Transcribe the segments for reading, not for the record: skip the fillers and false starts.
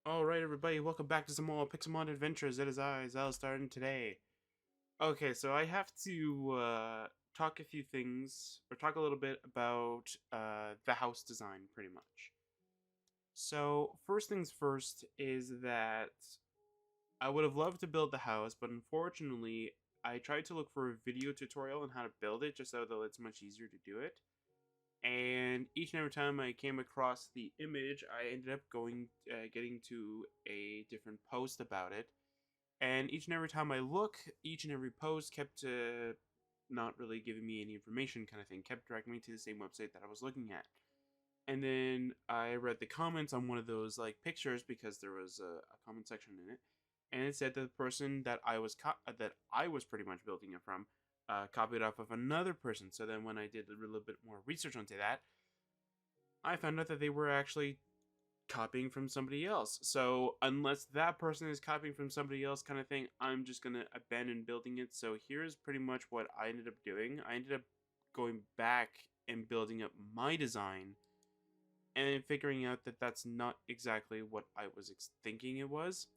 Alright everybody, welcome back to some more Pixelmon Adventures. It is I, Xilestar, and today. Okay, so I have to talk a few things, or talk a little bit about the house design, pretty much. So, first things first is that I would have loved to build the house, but unfortunately, I tried to look for a video tutorial on how to build it, just so that it's much easier to do it. And each and every time I came across the image, I ended up getting to a different post about it. And each and every time I look, each and every post kept not really giving me any information, kind of thing, kept directing me to the same website that I was looking at. And then I read the comments on one of those like pictures because there was a comment section in it, and it said that the person that that I was pretty much building it from copied off of another person. So then when I did a little bit more research onto that, I found out that they were actually copying from somebody else. So unless that person is copying from somebody else, kind of thing, I'm just gonna abandon building it. So here's pretty much what I ended up doing. I ended up going back and building up my design and figuring out that that's not exactly what I was thinking it was.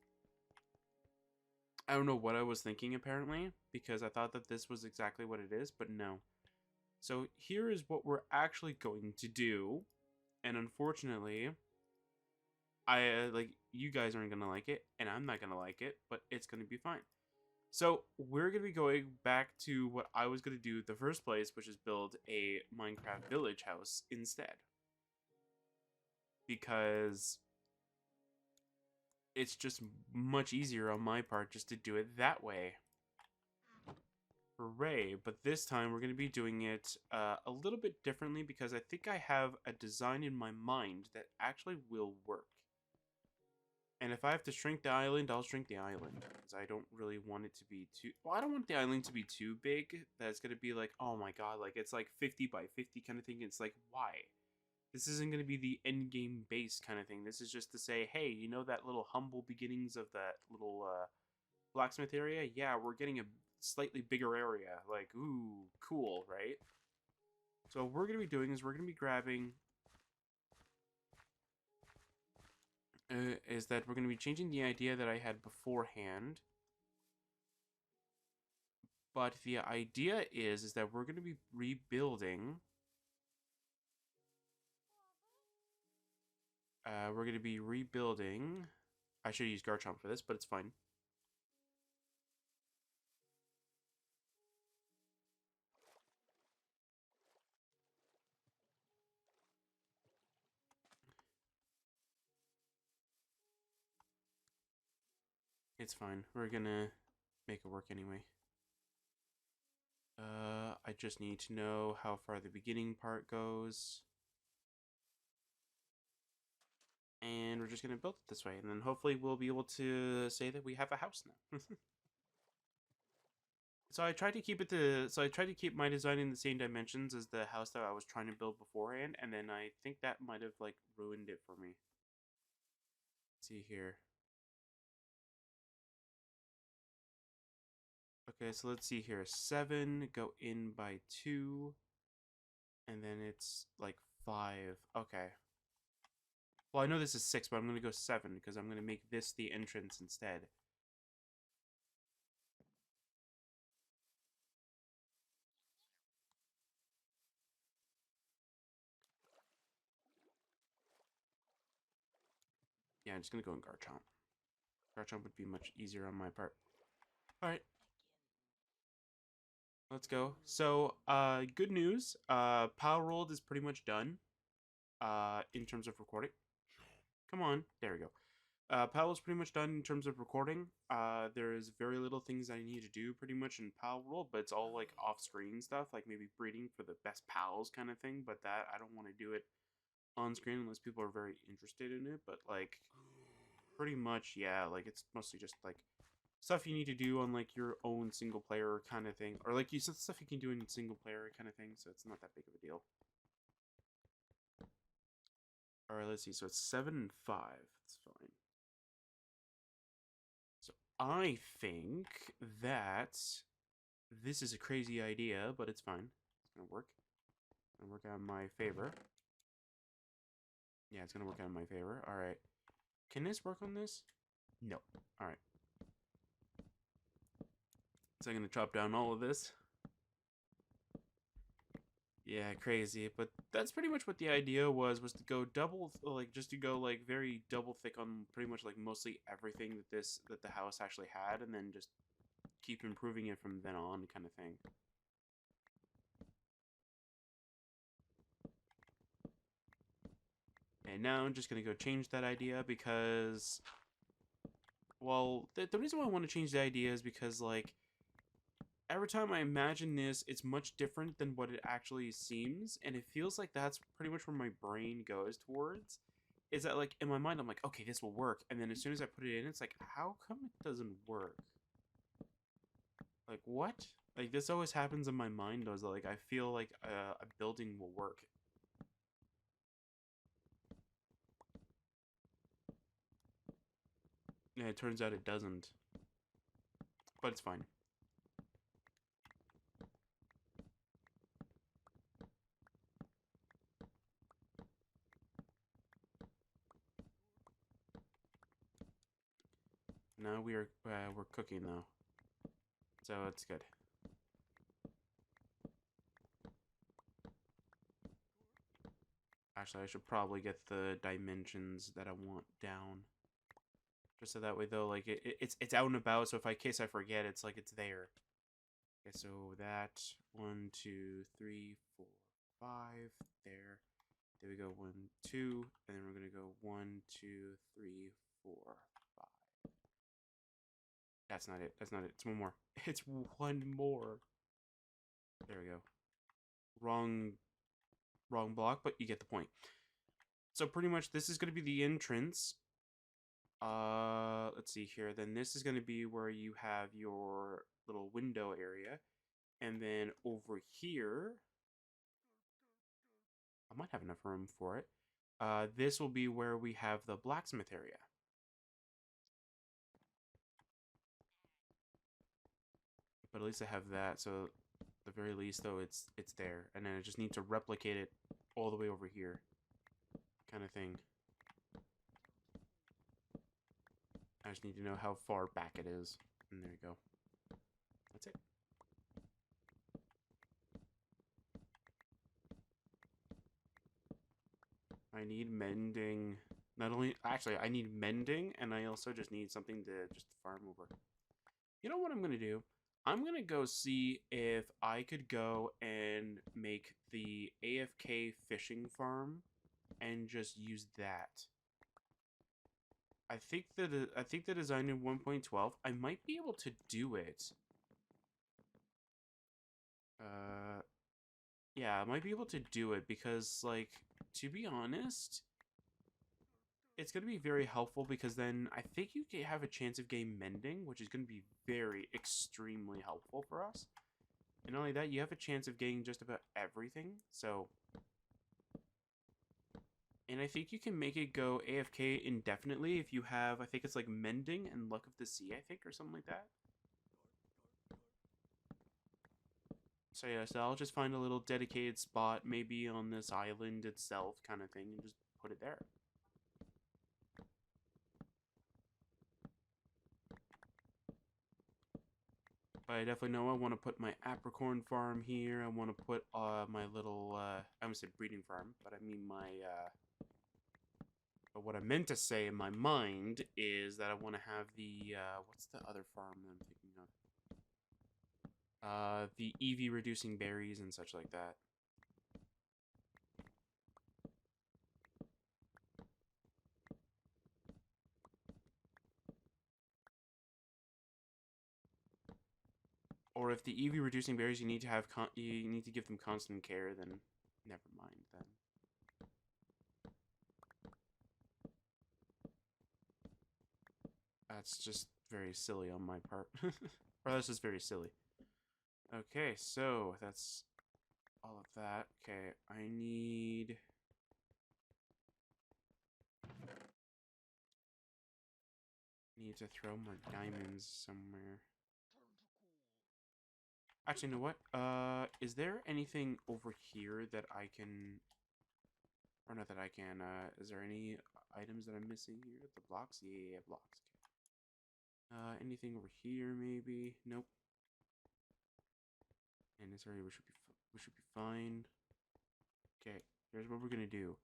I don't know what I was thinking apparently, because I thought that this was exactly what it is, but no. So here is what we're actually going to do, and unfortunately, you guys aren't gonna like it, and I'm not gonna like it, but it's gonna be fine. So we're gonna be going back to what I was gonna do the first place, which is build a Minecraft village house instead, because it's just much easier on my part just to do it that way. Hooray, but this time we're going to be doing it a little bit differently because I think I have a design in my mind that actually will work. And if I have to shrink the island, I'll shrink the island. Because I don't really want it to be too... Well, I don't want the island to be too big. That's going to be like, oh my god, like it's like 50 by 50 kind of thing. It's like, why? This isn't going to be the end game base kind of thing. This is just to say, hey, you know that little humble beginnings of that little blacksmith area? Yeah, we're getting a slightly bigger area. Like, ooh, cool, right? So what we're going to be doing is we're going to be grabbing... is that we're going to be changing the idea that I had beforehand. But the idea is that we're going to be rebuilding... we're going to be rebuilding... I should use Garchomp for this, but it's fine. It's fine. We're gonna make it work anyway. I just need to know how far the beginning part goes. And we're just gonna build it this way, and then hopefully we'll be able to say that we have a house now. So I tried to keep my design in the same dimensions as the house that I was trying to build beforehand, and then I think that might have like ruined it for me. Let's see here. Okay, so let's see here. 7 go in by 2, and then it's like 5. Okay. Well, I know this is 6, but I'm going to go 7 because I'm going to make this the entrance instead. Yeah, I'm just going to go in Garchomp. Garchomp would be much easier on my part. Alright. Let's go. So, good news. Power Rolled is pretty much done. In terms of recording. Come on. There we go. Powell's pretty much done in terms of recording. There is very little things I need to do pretty much in Powell World, but it's all like off-screen stuff, like maybe breeding for the best pals kind of thing. But that I don't want to do it on screen unless people are very interested in it. But like, pretty much, yeah. Like it's mostly just like stuff you need to do on like your own single player kind of thing, or like you said, stuff you can do in single player kind of thing. So it's not that big of a deal. All right, let's see. So it's 7 and 5. That's fine. So I think that this is a crazy idea, but it's fine. It's gonna work. It's gonna work out in my favor. Yeah, it's gonna work out in my favor. All right. Can this work on this? No. Alright. So I'm going to chop down all of this. Yeah, crazy. But that's pretty much what the idea was to go double, like, just to go, like, very double thick on pretty much, like, mostly everything that the house actually had, and then just keep improving it from then on, kind of thing. And now I'm just going to go change that idea because, well, the reason why I want to change the idea is because, like, every time I imagine this, it's much different than what it actually seems, and it feels like that's pretty much where my brain goes towards. Is that, like, in my mind, I'm like, okay, this will work, and then as soon as I put it in, it's like, how come it doesn't work? Like, what? Like, this always happens in my mind, though, is that, like, I feel like a building will work. Yeah, it turns out it doesn't. But it's fine. Now we're cooking, though. So it's good. Actually, I should probably get the dimensions that I want down. Just so that way, though, like, it's out and about, so if in case I forget, it's like it's there. Okay, so that 1, 2, 3, 4, 5 there. There we go, 1, 2, and then we're gonna go 1, 2, 3, 4, 5. That's not it. That's not it. It's one more. It's one more. There we go. Wrong block, but you get the point. So pretty much this is gonna be the entrance. Let's see here. Then this is gonna be where you have your little window area. And then over here, I might have enough room for it. This will be where we have the blacksmith area. But at least I have that, so at the very least, though, it's there. And then I just need to replicate it all the way over here, kind of thing. I just need to know how far back it is. And there you go. That's it. I need mending. Not only, actually, I need mending, and I also just need something to just farm over. You know what I'm going to do? I'm going to go see if I could go and make the AFK fishing farm and just use that. I think the design in 1.12, I might be able to do it. Yeah, I might be able to do it because, like, to be honest, it's going to be very helpful because then I think you can have a chance of getting mending, which is going to be very, extremely helpful for us. And not only that, you have a chance of getting just about everything, so... And I think you can make it go AFK indefinitely if you have, I think it's like mending and luck of the sea, I think, or something like that. So yeah, so I'll just find a little dedicated spot, maybe on this island itself, kind of thing, and just put it there. But I definitely know I want to put my apricorn farm here. I want to put my little, I almost said breeding farm, but I mean my, but what I meant to say in my mind is that I want to have the, what's the other farm that I'm thinking of? The EV reducing berries and such like that. Or if the EV reducing berries you need to have you need to give them constant care, then never mind then. That's just very silly on my part. Or that's just very silly. Okay, so that's all of that. Okay, I need to throw my diamonds somewhere. Actually, you know what? Is there anything over here that I can... Or not that I can, is there any items that I'm missing here? The blocks? Yeah, blocks. Okay. Anything over here maybe? Nope. And this area we should be fine. Okay, here's what we're gonna do.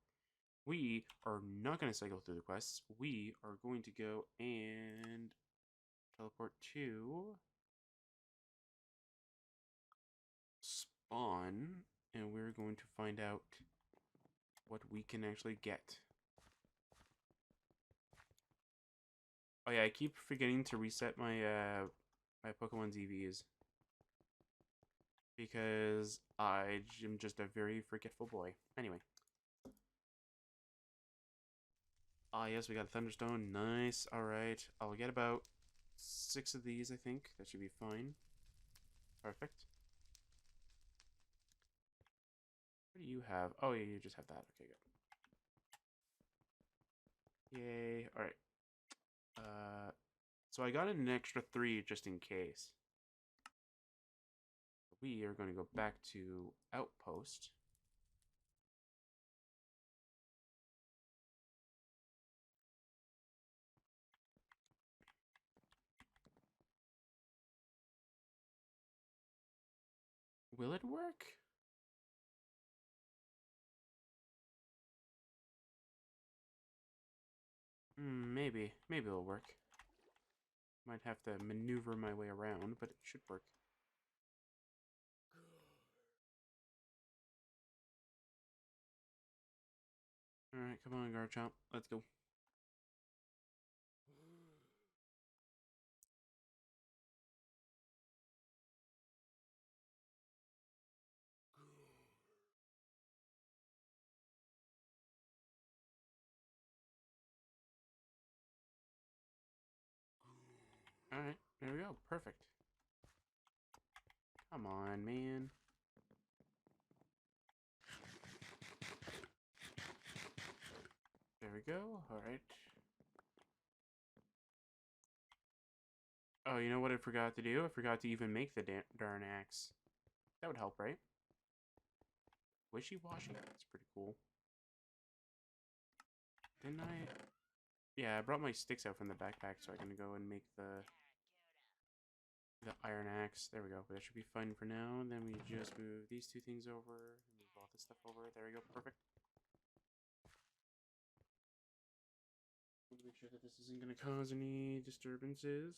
We are not gonna cycle through the quests. We are going to go and teleport to spawn, and we're going to find out what we can actually get. Oh yeah, I keep forgetting to reset my my Pokemon's EVs because I am just a very forgetful boy. Anyway. Ah, yes, we got a Thunderstone. Nice. Alright. I'll get about 6 of these, I think. That should be fine. Perfect. What do you have? Oh, yeah, you just have that. Okay, good. Yay. Alright. So I got an extra 3 just in case. We are going to go back to Outpost. Will it work? Maybe. Maybe it'll work. Might have to maneuver my way around, but it should work. Alright, come on, Garchomp. Let's go. Alright, there we go. Perfect. Come on, man. There we go. Alright. Oh, you know what I forgot to do? I forgot to even make the darn axe. That would help, right? Wishy-washy. That's pretty cool. Didn't I? Yeah, I brought my sticks out from the backpack, so I can go and make the iron axe. There we go. That should be fine for now. And then we just move these 2 things over. Move all this stuff over. There we go. Perfect. Make sure that this isn't going to cause any disturbances.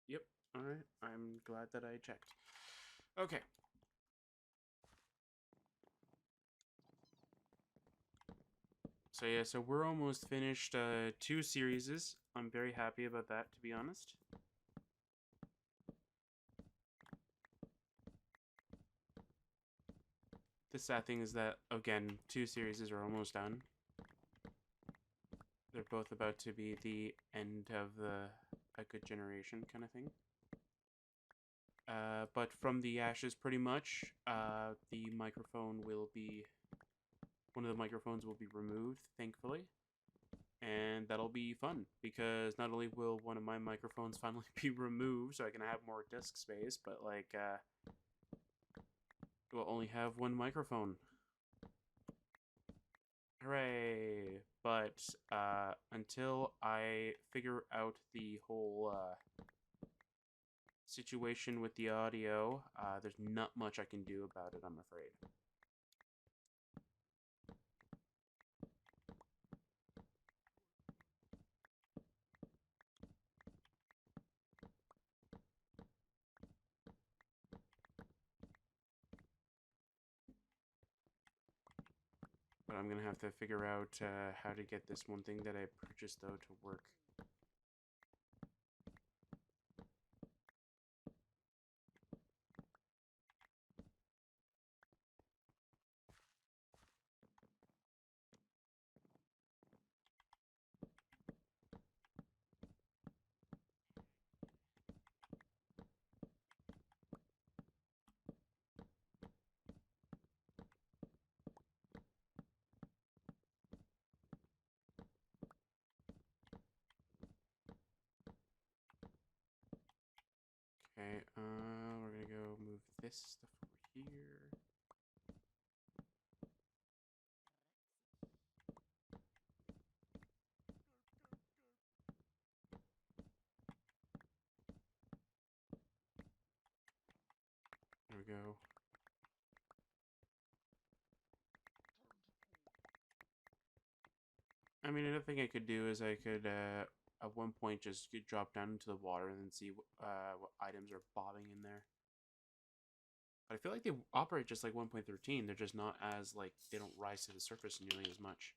Yep. Alright. I'm glad that I checked. Okay. So yeah, so we're almost finished 2 series. I'm very happy about that, to be honest. The sad thing is that, again, 2 series are almost done. They're both about to be the end of a good generation kind of thing. But from the ashes, pretty much, the microphone will be... One of the microphones will be removed, thankfully. And that'll be fun, because not only will one of my microphones finally be removed so I can have more disk space, but, like, we'll only have 1 microphone. Hooray! But, until I figure out the whole, situation with the audio, there's not much I can do about it, I'm afraid. But I'm gonna have to figure out how to get this one thing that I purchased, though, to work. Okay, we're gonna go move this stuff over here. go. I mean, another thing I could do is I could, at one point, just drop down into the water and then see what items are bobbing in there. But I feel like they operate just like 1.13. They're just not as, like, they don't rise to the surface nearly as much.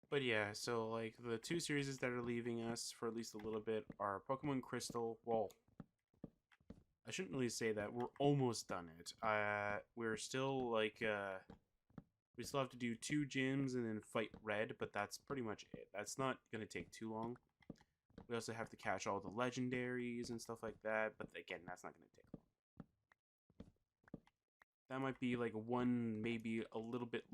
But yeah, so like the two series that are leaving us for at least a little bit are Pokemon Crystal. Well, I shouldn't really say that. We're almost done it. We're still like we still have to do 2 gyms and then fight Red, but that's pretty much it. That's not gonna take too long. We also have to catch all the legendaries and stuff like that, but again, that's not gonna take long. That might be like one, maybe a little bit